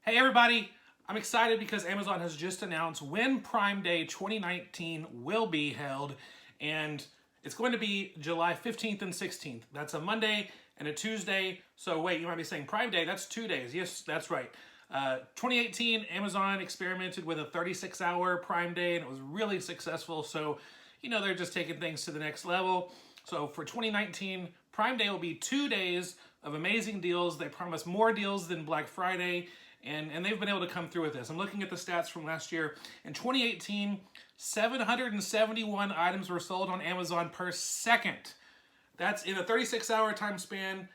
Hey everybody, I'm excited because Amazon has just announced when Prime Day 2019 will be held, and it's going to be July 15th and 16th. That's a Monday and a Tuesday. So wait, you might be saying Prime Day, that's 2 days. Yes, that's right. 2018, Amazon experimented with a 36-hour Prime Day and it was really successful. So, they're just taking things to the next level. So for 2019, Prime Day will be 2 days of amazing deals. They promise more deals than Black Friday, and they've been able to come through with this. I'm looking at the stats from last year. In 2018, 771 items were sold on Amazon per second. That's in a 36-hour time span,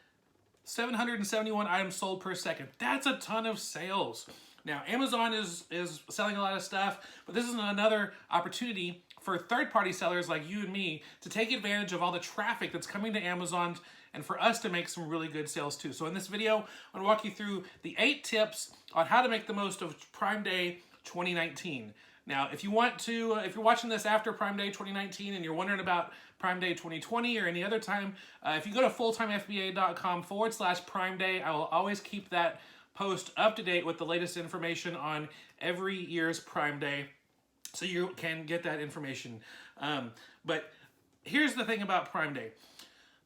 771 items sold per second. That's a ton of sales. Now, Amazon is selling a lot of stuff, but this is another opportunity for third-party sellers like you and me to take advantage of all the traffic that's coming to Amazon and for us to make some really good sales too. So in this video, I'm gonna walk you through the 8 tips on how to make the most of Prime Day 2019. Now, if you're watching this after Prime Day 2019 and you're wondering about Prime Day 2020 or any other time, if you go to fulltimefba.com/Prime Day, I will always keep that post up to date with the latest information on every year's Prime Day, so you can get that information. But here's the thing about Prime Day.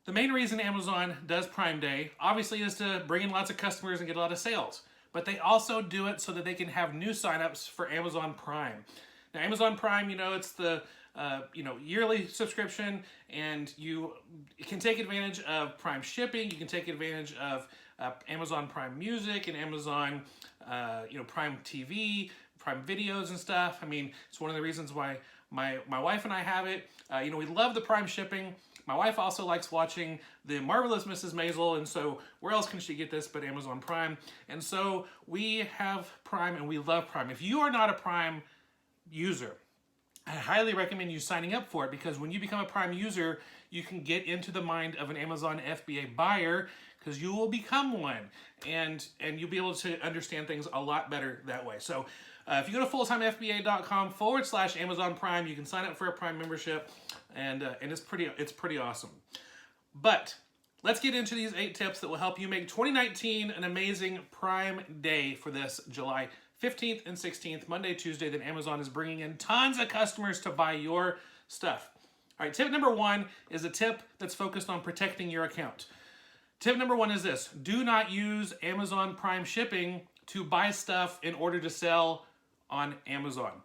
The main reason Amazon does Prime Day, obviously, is to bring in lots of customers and get a lot of sales. But they also do it so that they can have new signups for Amazon Prime. Now, Amazon Prime, it's the yearly subscription, and you can take advantage of Prime shipping. You can take advantage of Amazon Prime Music and Amazon, Prime TV, Prime videos and stuff. I mean, it's one of the reasons why my wife and I have it. We love the Prime shipping. My wife also likes watching The Marvelous Mrs. Maisel, and so where else can she get this but Amazon Prime? And so we have Prime, and we love Prime. If you are not a Prime user, I highly recommend you signing up for it, because when you become a Prime user, you can get into the mind of an Amazon FBA buyer, because you will become one, and you'll be able to understand things a lot better that way. So if you go to fulltimefba.com/Amazon Prime, you can sign up for a Prime membership, and it's pretty awesome. But let's get into these 8 tips that will help you make 2019 an amazing Prime Day for this July 15th and 16th, Monday, Tuesday, that Amazon is bringing in tons of customers to buy your stuff. All right, tip number 1 is a tip that's focused on protecting your account. Tip number 1 is this: do not use Amazon Prime shipping to buy stuff in order to sell on Amazon.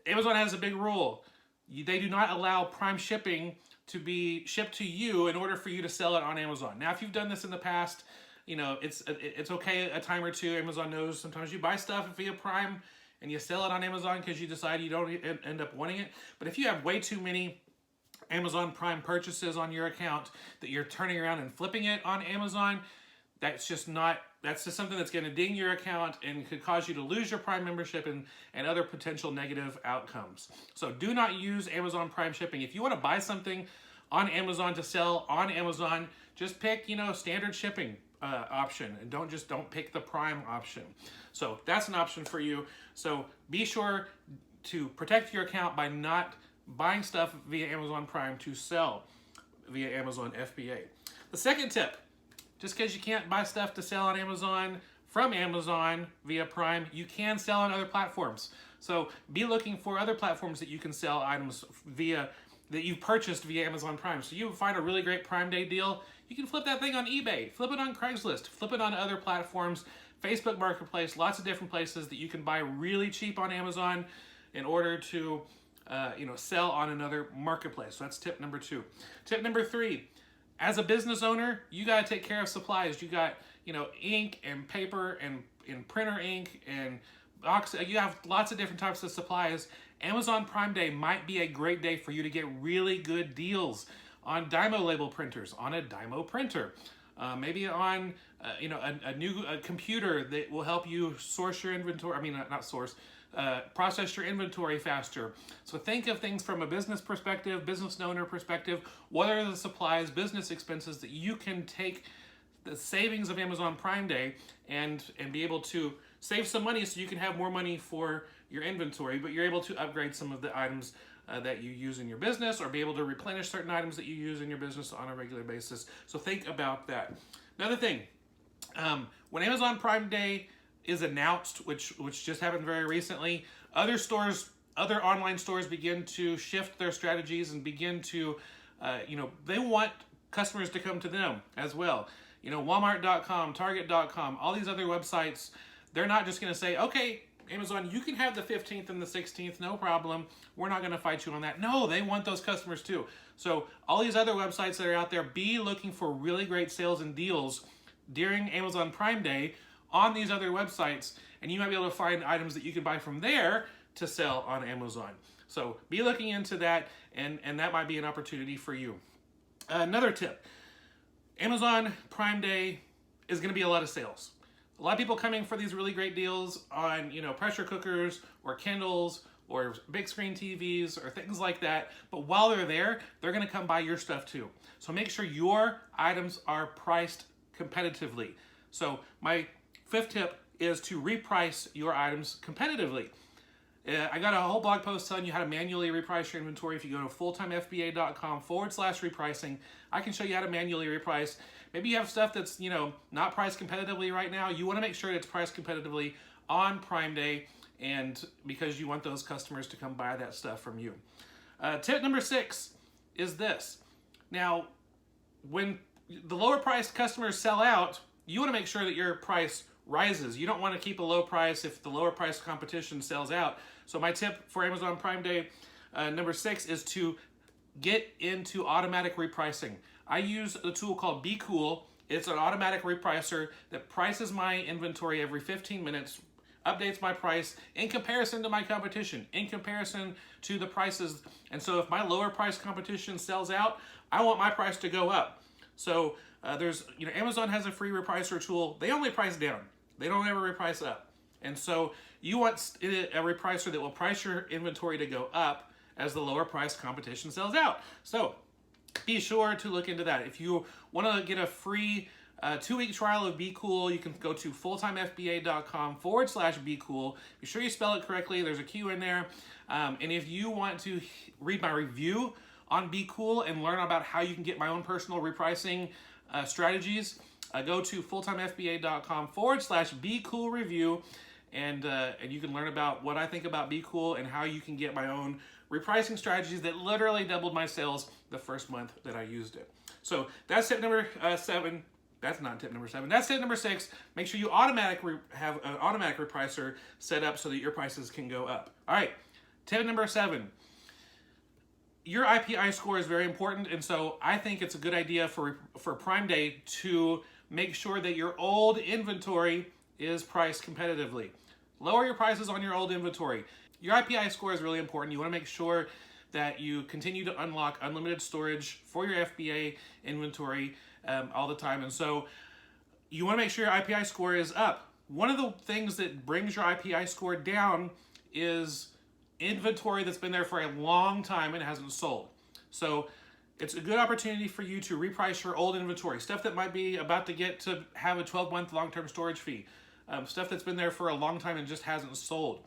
Amazon has a big rule. They do not allow Prime shipping to be shipped to you in order for you to sell it on Amazon. Now, if you've done this in the past, it's okay a time or two. Amazon knows sometimes you buy stuff via Prime and you sell it on Amazon because you decide you don't end up wanting it. But if you have way too many Amazon Prime purchases on your account that you're turning around and flipping it on Amazon, that's just something that's going to ding your account and could cause you to lose your Prime membership and other potential negative outcomes. So do not use Amazon Prime shipping. If you want to buy something on Amazon to sell on Amazon, just pick, standard shipping option, and don't pick the Prime option. So that's an option for you. So be sure to protect your account by not buying stuff via Amazon Prime to sell via Amazon FBA. The second tip: just because you can't buy stuff to sell on Amazon from Amazon via Prime, you can sell on other platforms. So be looking for other platforms that you can sell items that you've purchased via Amazon Prime. So you find a really great Prime Day deal, you can flip that thing on eBay, flip it on Craigslist, flip it on other platforms, Facebook Marketplace, lots of different places that you can buy really cheap on Amazon in order to sell on another marketplace. So that's tip number 2. Tip number 3: as a business owner, you got to take care of supplies. You got, ink and paper and printer ink and box. You have lots of different types of supplies. Amazon Prime Day might be a great day for you to get really good deals on Dymo label printers, on a Dymo printer, maybe on a new computer that will help you source your inventory. Process your inventory faster. So think of things from a business perspective, business owner perspective. What are the supplies, business expenses that you can take the savings of Amazon Prime Day and be able to save some money so you can have more money for your inventory, but you're able to upgrade some of the items that you use in your business, or be able to replenish certain items that you use in your business on a regular basis. So think about that. Another thing, when Amazon Prime Day is announced, which just happened very recently, other stores, other online stores begin to shift their strategies and begin to, they want customers to come to them as well. Walmart.com, Target.com, all these other websites, they're not just going to say, okay, Amazon, you can have the 15th and the 16th, no problem. We're not going to fight you on that. No, they want those customers too. So all these other websites that are out there, be looking for really great sales and deals during Amazon Prime Day on these other websites, and you might be able to find items that you can buy from there to sell on Amazon. So be looking into that, and that might be an opportunity for you. Another tip, Amazon Prime Day is going to be a lot of sales. A lot of people coming for these really great deals on, pressure cookers or Kindles or big screen TVs or things like that. But while they're there, they're going to come buy your stuff too. So make sure your items are priced competitively. So my fifth tip is to reprice your items competitively. I got a whole blog post telling you how to manually reprice your inventory. If you go to fulltimefba.com/repricing, I can show you how to manually reprice. Maybe you have stuff that's, not priced competitively right now. You want to make sure it's priced competitively on Prime Day, and because you want those customers to come buy that stuff from you. Tip number 6 is this. Now, when the lower priced customers sell out, you want to make sure that your price rises. You don't want to keep a low price if the lower price competition sells out. So my tip for Amazon Prime Day, number 6, is to get into automatic repricing. I use a tool called Be Cool. It's an automatic repricer that prices my inventory every 15 minutes, updates my price in comparison to my competition, in comparison to the prices. And so if my lower price competition sells out, I want my price to go up. So Amazon has a free repricer tool. They only price down. They don't ever reprice up. And so you want a repricer that will price your inventory to go up as the lower price competition sells out. So be sure to look into that. If you want to get a free 2-week trial of Be Cool, you can go to fulltimefba.com/Be Cool. Be sure you spell it correctly. There's a Q in there. And if you want to read my review on Be Cool and learn about how you can get my own personal repricing strategies, go to fulltimefba.com/Be Cool review, and you can learn about what I think about Be Cool and how you can get my own repricing strategies that literally doubled my sales the first month that I used it. So that's tip number 7. That's not tip number 7. That's tip number 6. Make sure you have an automatic repricer set up so that your prices can go up. All right, tip number 7. Your IPI score is very important, and so I think it's a good idea for Prime Day to make sure that your old inventory is priced competitively. Lower your prices on your old inventory. Your IPI score is really important. You want to make sure that you continue to unlock unlimited storage for your FBA inventory all the time. And so you want to make sure your IPI score is up. One of the things that brings your IPI score down is inventory that's been there for a long time and hasn't sold. So it's a good opportunity for you to reprice your old inventory, stuff that might be about to get to have a 12-month long-term storage fee, stuff that's been there for a long time and just hasn't sold.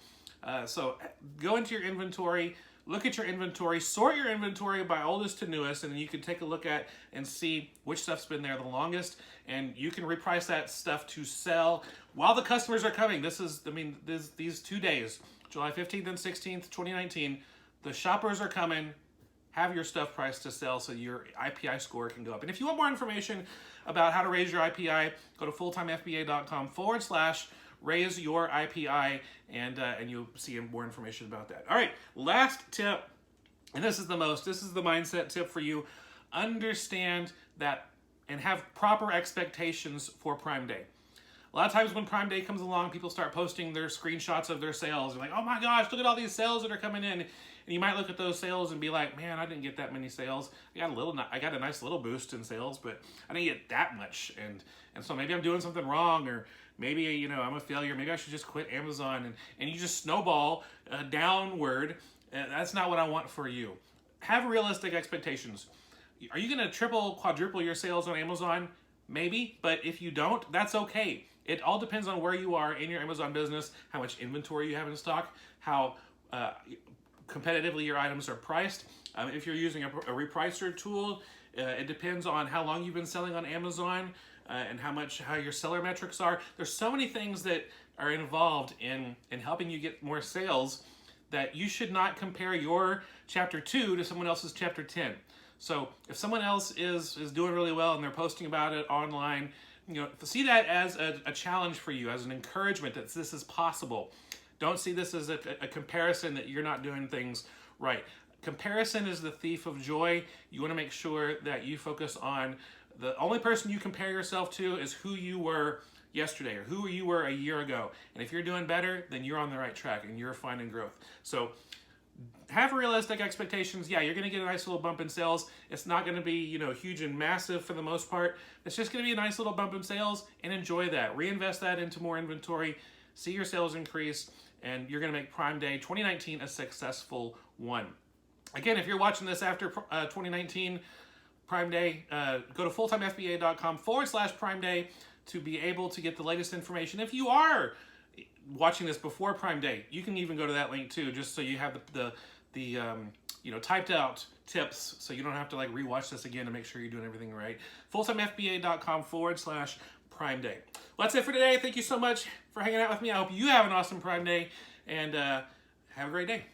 So go into your inventory, look at your inventory, sort your inventory by oldest to newest, and then you can take a look at and see which stuff's been there the longest, and you can reprice that stuff to sell while the customers are coming. These 2 days, July 15th and 16th, 2019, the shoppers are coming. Have your stuff priced to sell so your IPI score can go up. And if you want more information about how to raise your IPI, go to fulltimefba.com/raise your IPI, and you'll see more information about that. All right, last tip, and this is the mindset tip for you. Understand that and have proper expectations for Prime Day. A lot of times when Prime Day comes along, people start posting their screenshots of their sales. They're like, oh my gosh, look at all these sales that are coming in. And you might look at those sales and be like, man, I didn't get that many sales. I got a nice little boost in sales, but I didn't get that much. And so maybe I'm doing something wrong, or maybe, I'm a failure. Maybe I should just quit Amazon. And you just snowball downward. That's not what I want for you. Have realistic expectations. Are you going to triple, quadruple your sales on Amazon? Maybe, but if you don't, that's okay. It all depends on where you are in your Amazon business, how much inventory you have in stock, how competitively your items are priced. If you're using a repricer tool, it depends on how long you've been selling on Amazon and how your seller metrics are. There's so many things that are involved in helping you get more sales, that you should not compare your chapter 2 to someone else's chapter 10. So if someone else is doing really well and they're posting about it online, see that as a challenge for you, as an encouragement that this is possible. Don't see this as a comparison that you're not doing things right. Comparison is the thief of joy. You want to make sure that you focus on the only person you compare yourself to is who you were yesterday or who you were a year ago. And if you're doing better, then you're on the right track and you're finding growth. So have realistic expectations. Yeah, you're going to get a nice little bump in sales. It's not going to be, huge and massive for the most part. It's just going to be a nice little bump in sales, and enjoy that. Reinvest that into more inventory. See your sales increase, and you're going to make Prime Day 2019 a successful one. Again, if you're watching this after 2019 Prime Day, go to fulltimefba.com/Prime Day to be able to get the latest information. If you are watching this before Prime Day, you can even go to that link too, just so you have the typed out tips, so you don't have to rewatch this again to make sure you're doing everything right. fulltimefba.com/Prime Day. Well, that's it for today. Thank you so much for hanging out with me. I hope you have an awesome Prime Day, and have a great day.